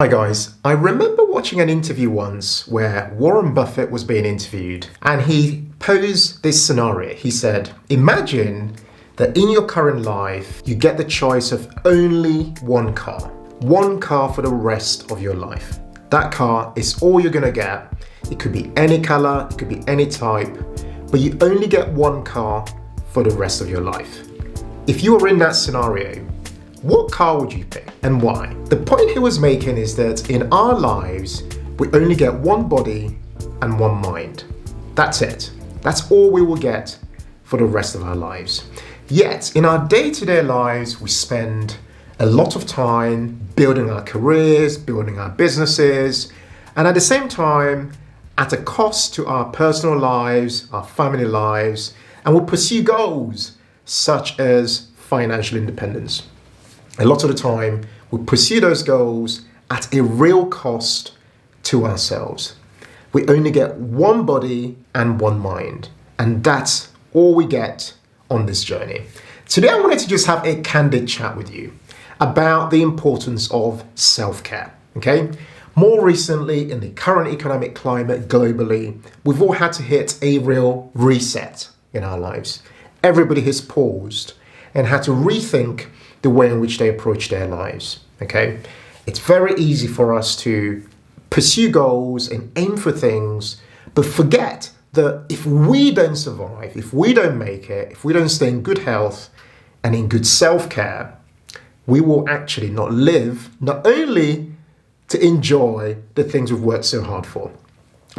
Hi guys, I remember watching an interview once where Warren Buffett was being interviewed and he posed this scenario. He said, imagine that in your current life, you get the choice of only one car for the rest of your life. That car is all you're gonna get. It could be any color, it could be any type, but you only get one car for the rest of your life. If you were in that scenario, what car would you pick and why? The point he was making is that in our lives, we only get one body and one mind. That's it. That's all we will get for the rest of our lives. Yet, in our day-to-day lives, we spend a lot of time building our careers, building our businesses, and at the same time, at a cost to our personal lives, our family lives, and we'll pursue goals such as financial independence. A lot of the time, we pursue those goals at a real cost to ourselves. We only get one body and one mind, and that's all we get on this journey. Today, I wanted to just have a candid chat with you about the importance of self-care, okay? More recently, in the current economic climate globally, we've all had to hit a real reset in our lives. Everybody has paused and had to rethink the way in which they approach their lives, okay? It's very easy for us to pursue goals and aim for things, but forget that if we don't survive, if we don't make it, if we don't stay in good health and in good self-care, we will actually not live, not only to enjoy the things we've worked so hard for,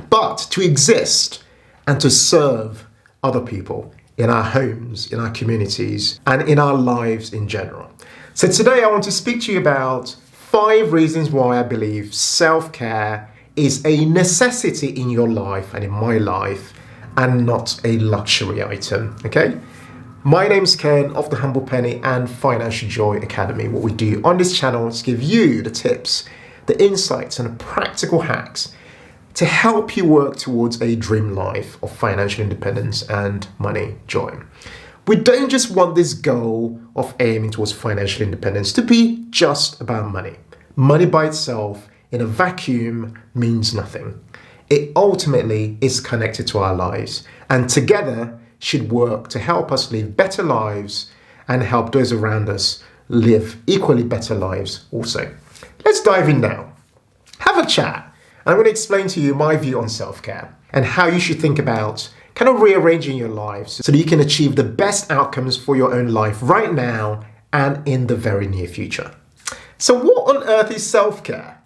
but to exist and to serve other people in our homes, in our communities, and in our lives in general. So today I want to speak to you about 5 reasons why I believe self-care is a necessity in your life and in my life, and not a luxury item, okay? My name's Ken of The Humble Penny and Financial Joy Academy. What we do on this channel is give you the tips, the insights, and the practical hacks to help you work towards a dream life of financial independence and money joy. We don't just want this goal of aiming towards financial independence to be just about money. Money by itself in a vacuum means nothing. It ultimately is connected to our lives and together should work to help us live better lives and help those around us live equally better lives also. Let's dive in now. Have a chat. I'm going to explain to you my view on self-care and how you should think about kind of rearranging your lives so that you can achieve the best outcomes for your own life right now and in the very near future. So what on earth is self-care,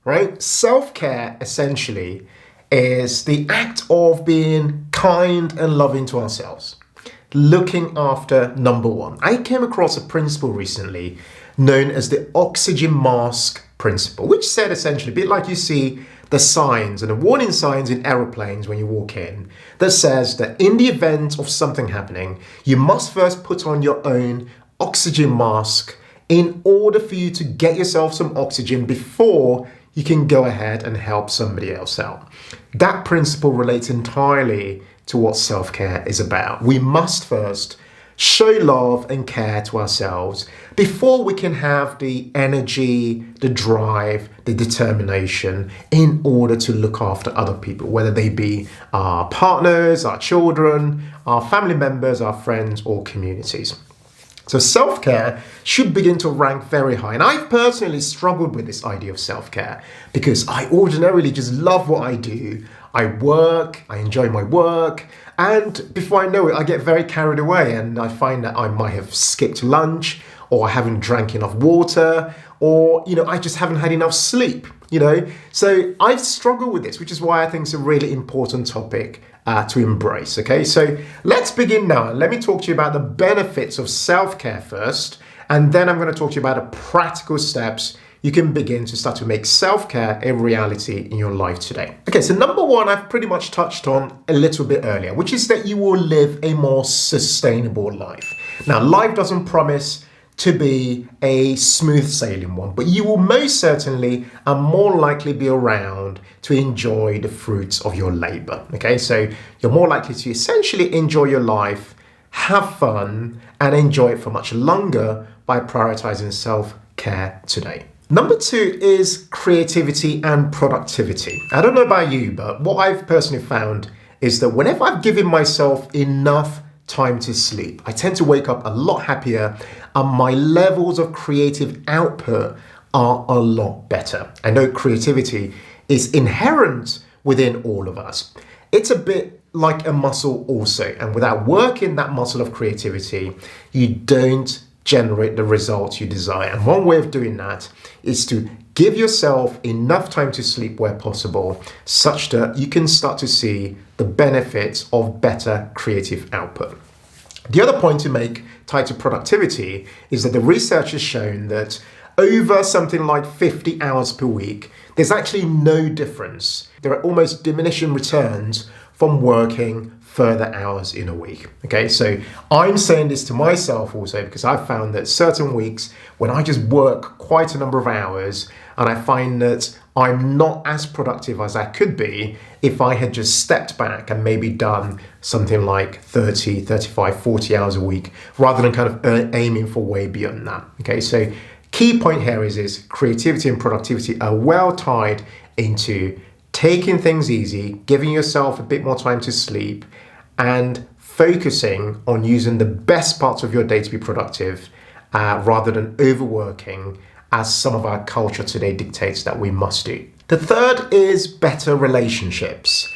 right? Self-care essentially is the act of being kind and loving to ourselves, looking after number one. I came across a principle recently known as the oxygen mask principle, which said essentially, a bit like you see the signs and the warning signs in aeroplanes when you walk in, that says that in the event of something happening, you must first put on your own oxygen mask in order for you to get yourself some oxygen before you can go ahead and help somebody else out. That principle relates entirely to what self-care is about. We must first show love and care to ourselves before we can have the energy, the drive, the determination in order to look after other people, whether they be our partners, our children, our family members, our friends, or communities. So self-care should begin to rank very high. And I've personally struggled with this idea of self-care because I ordinarily just love what I do. I work, I enjoy my work, and before I know it, I get very carried away and I find that I might have skipped lunch, or I haven't drank enough water, or, I just haven't had enough sleep, So I've struggled with this, which is why I think it's a really important topic to embrace, okay? So let's begin now. And let me talk to you about the benefits of self-care first, and then I'm going to talk to you about the practical steps you can begin to start to make self-care a reality in your life today. Okay, so number one, I've pretty much touched on a little bit earlier, which is that you will live a more sustainable life. Now, life doesn't promise to be a smooth sailing one, but you will most certainly and more likely be around to enjoy the fruits of your labor. Okay, so you're more likely to essentially enjoy your life, have fun, and enjoy it for much longer by prioritizing self-care today. Number 2 is creativity and productivity. I don't know about you, but what I've personally found is that whenever I've given myself enough time to sleep, I tend to wake up a lot happier and my levels of creative output are a lot better. I know creativity is inherent within all of us. It's a bit like a muscle also, and without working that muscle of creativity, you don't generate the results you desire. And one way of doing that is to give yourself enough time to sleep where possible, such that you can start to see the benefits of better creative output. The other point to make tied to productivity is that the research has shown that over something like 50 hours per week, there's actually no difference. There are almost diminishing returns from working further hours in a week. Okay, so I'm saying this to myself also because I've found that certain weeks when I just work quite a number of hours and I find that I'm not as productive as I could be if I had just stepped back and maybe done something like 30, 35, 40 hours a week rather than kind of aiming for way beyond that. Okay, so key point here is creativity and productivity are well tied into taking things easy, giving yourself a bit more time to sleep, and focusing on using the best parts of your day to be productive rather than overworking, as some of our culture today dictates that we must do. The third is better relationships.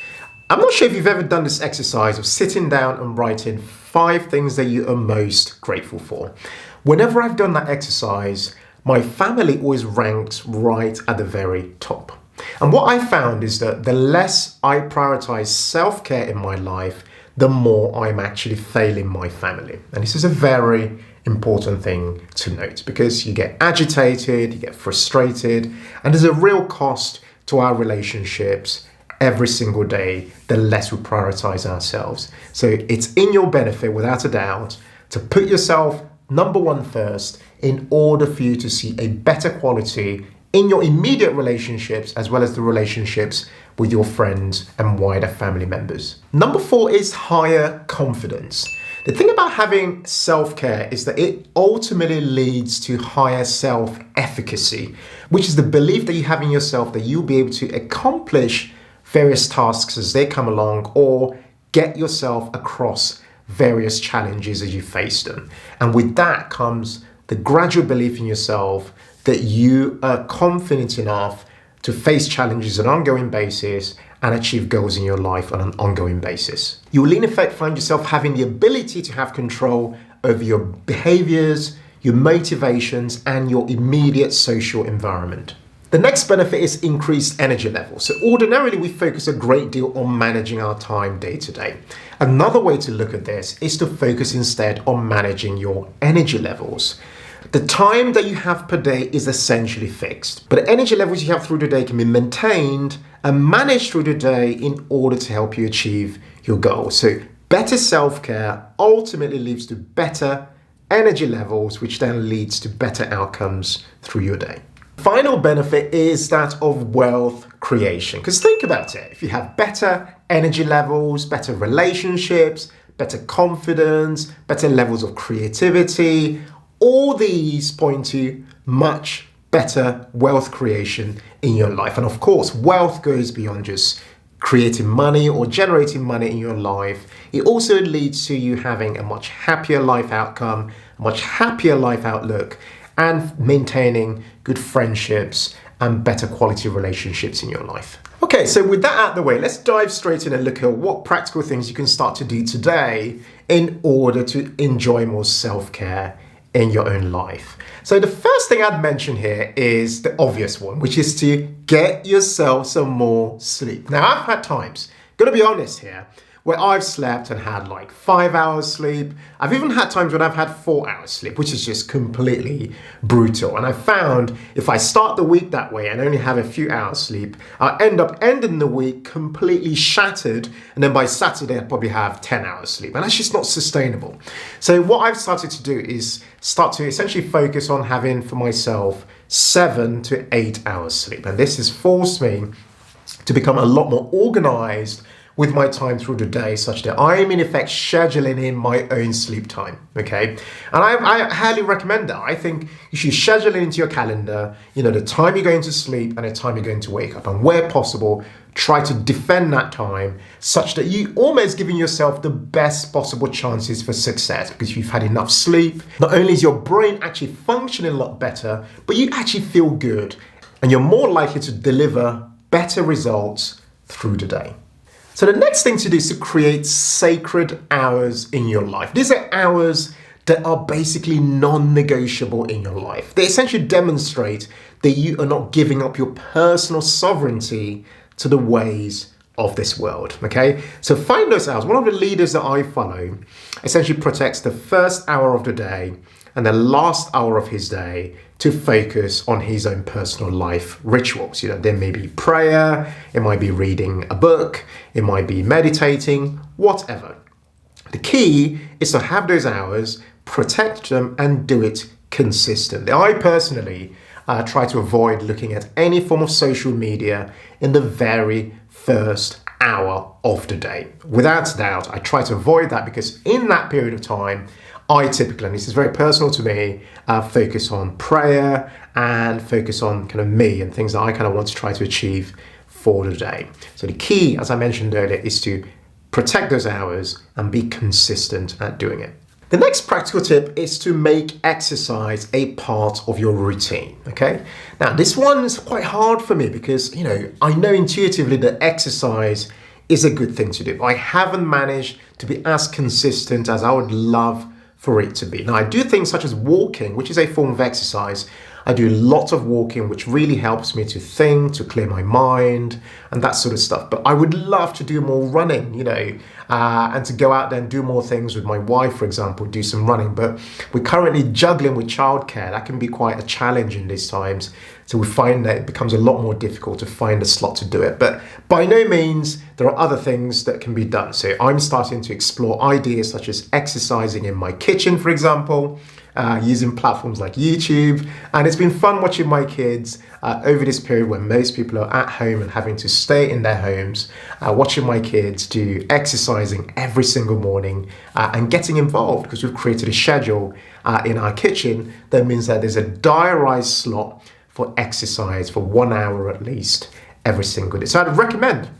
I'm not sure if you've ever done this exercise of sitting down and writing 5 things that you are most grateful for. Whenever I've done that exercise, my family always ranks right at the very top. And what I found is that the less I prioritize self-care in my life, the more I'm actually failing my family. And this is a very important thing to note because you get agitated, you get frustrated, and there's a real cost to our relationships every single day the less we prioritize ourselves. So it's in your benefit, without a doubt, to put yourself number 1 first in order for you to see a better quality in your immediate relationships as well as the relationships with your friends and wider family members. Number 4 is higher confidence. The thing about having self-care is that it ultimately leads to higher self-efficacy, which is the belief that you have in yourself that you'll be able to accomplish various tasks as they come along or get yourself across various challenges as you face them. And with that comes the gradual belief in yourself that you are confident enough to face challenges on an ongoing basis and achieve goals in your life on an ongoing basis. You will in effect find yourself having the ability to have control over your behaviors, your motivations, and your immediate social environment. The next benefit is increased energy levels. So ordinarily we focus a great deal on managing our time day to day. Another way to look at this is to focus instead on managing your energy levels. The time that you have per day is essentially fixed, but the energy levels you have through the day can be maintained and managed through the day in order to help you achieve your goals. So better self-care ultimately leads to better energy levels, which then leads to better outcomes through your day. Final benefit is that of wealth creation. Because think about it, if you have better energy levels, better relationships, better confidence, better levels of creativity, all these point to much better wealth creation in your life. And of course, wealth goes beyond just creating money or generating money in your life. It also leads to you having a much happier life outcome, a much happier life outlook, and maintaining good friendships and better quality relationships in your life. Okay, so with that out of the way, let's dive straight in and look at what practical things you can start to do today in order to enjoy more self-care in your own life. So the first thing I'd mention here is the obvious one, which is to get yourself some more sleep. Now, I've had times, gonna be honest here, where I've slept and had like 5 hours sleep. I've even had times when I've had 4 hours sleep, which is just completely brutal. And I found if I start the week that way and only have a few hours sleep, I'll end up ending the week completely shattered. And then by Saturday, I'd probably have 10 hours sleep. And that's just not sustainable. So what I've started to do is start to essentially focus on having for myself 7 to 8 hours sleep. And this has forced me to become a lot more organized with my time through the day such that I am in effect scheduling in my own sleep time, okay? And I highly recommend that. I think you should schedule it into your calendar, the time you're going to sleep and the time you're going to wake up. And where possible, try to defend that time such that you almost giving yourself the best possible chances for success, because you've had enough sleep. Not only is your brain actually functioning a lot better, but you actually feel good and you're more likely to deliver better results through the day. So the next thing to do is to create sacred hours in your life. These are hours that are basically non-negotiable in your life. They essentially demonstrate that you are not giving up your personal sovereignty to the ways of this world, okay? So find those hours. One of the leaders that I follow essentially protects the first hour of the day and the last hour of his day to focus on his own personal life rituals. There may be prayer, it might be reading a book, it might be meditating, whatever. The key is to have those hours, protect them, and do it consistently. I personally try to avoid looking at any form of social media in the very first hour of the day. Without doubt, I try to avoid that because in that period of time, I typically, and this is very personal to me, focus on prayer and focus on kind of me and things that I kind of want to try to achieve for the day. So the key, as I mentioned earlier, is to protect those hours and be consistent at doing it. The next practical tip is to make exercise a part of your routine, okay? Now, this one is quite hard for me because, I know intuitively that exercise is a good thing to do. I haven't managed to be as consistent as I would love for it to be. Now, I do things such as walking, which is a form of exercise. I do lots of walking, which really helps me to think, to clear my mind, and that sort of stuff. But I would love to do more running, and to go out there and do more things with my wife, for example, do some running. But we're currently juggling with childcare. That can be quite a challenge in these times. So we find that it becomes a lot more difficult to find a slot to do it. But by no means, there are other things that can be done. So I'm starting to explore ideas such as exercising in my kitchen, for example, using platforms like YouTube. And it's been fun watching my kids over this period when most people are at home and having to stay in their homes, watching my kids do exercising every single morning and getting involved because we've created a schedule in our kitchen that means that there's a diarized slot for exercise for 1 hour at least every single day. So I'd recommend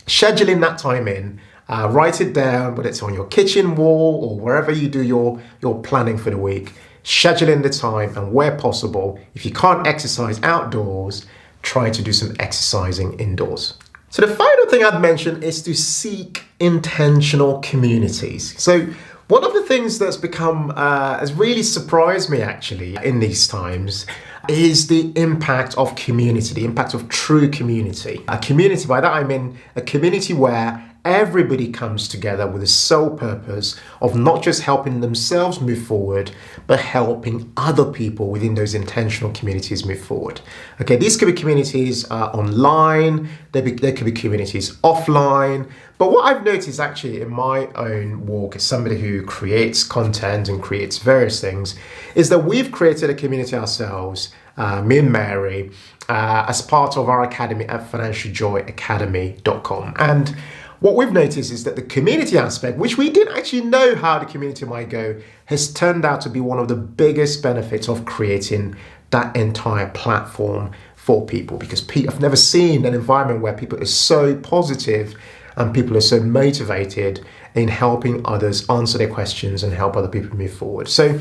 scheduling that time in, write it down, whether it's on your kitchen wall or wherever you do your planning for the week, schedule in the time, and where possible, if you can't exercise outdoors, try to do some exercising indoors. So the final thing I'd mention is to seek intentional communities. So one of the things that's has really surprised me actually in these times is the impact of community, the impact of true community. A community, by that I mean a community where everybody comes together with the sole purpose of not just helping themselves move forward, but helping other people within those intentional communities move forward. Okay, these could be communities online, there could be communities offline, but what I've noticed actually in my own walk as somebody who creates content and creates various things, is that we've created a community ourselves, me and Mary, as part of our academy at financialjoyacademy.com. And what we've noticed is that the community aspect, which we didn't actually know how the community might go, has turned out to be one of the biggest benefits of creating that entire platform for people. Because I've never seen an environment where people are so positive and people are so motivated in helping others answer their questions and help other people move forward. So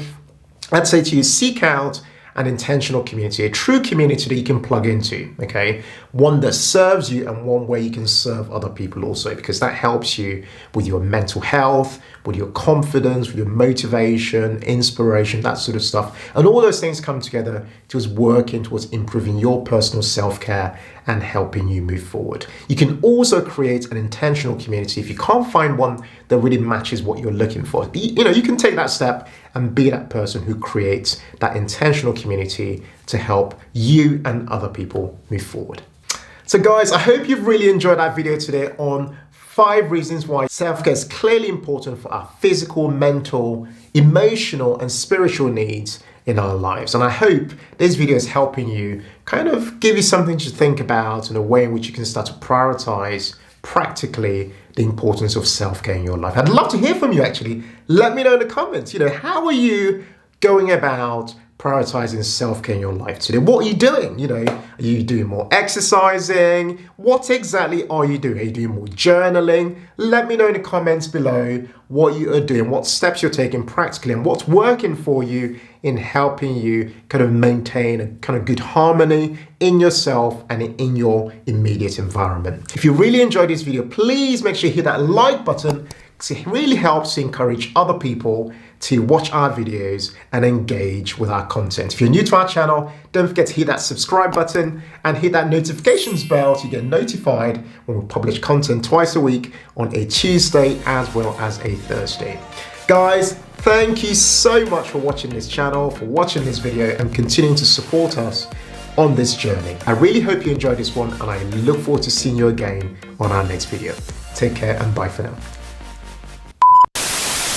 I'd say to you, seek out an intentional community, a true community that you can plug into, okay? One that serves you and one where you can serve other people also, because that helps you with your mental health, with your confidence, with your motivation, inspiration, that sort of stuff. And all those things come together towards working towards improving your personal self-care and helping you move forward. You can also create an intentional community if you can't find one that really matches what you're looking for. You can take that step and be that person who creates that intentional community to help you and other people move forward. So guys, I hope you've really enjoyed that video today on 5 reasons why self-care is clearly important for our physical, mental, emotional, and spiritual needs in our lives. And I hope this video is helping you kind of give you something to think about and a way in which you can start to prioritize practically the importance of self-care in your life. I'd love to hear from you actually. Let me know in the comments, how are you going about prioritizing self-care in your life today? What are you doing? Are you doing more exercising? What exactly are you doing? Are you doing more journaling? Let me know in the comments below what you are doing, what steps you're taking practically, and what's working for you in helping you kind of maintain a kind of good harmony in yourself and in your immediate environment. If you really enjoyed this video, please make sure you hit that like button, because it really helps to encourage other people to watch our videos and engage with our content. If you're new to our channel, don't forget to hit that subscribe button and hit that notifications bell to get notified when we publish content twice a week on a Tuesday as well as a Thursday. Guys, thank you so much for watching this channel, for watching this video and continuing to support us on this journey. I really hope you enjoyed this one and I look forward to seeing you again on our next video. Take care and bye for now.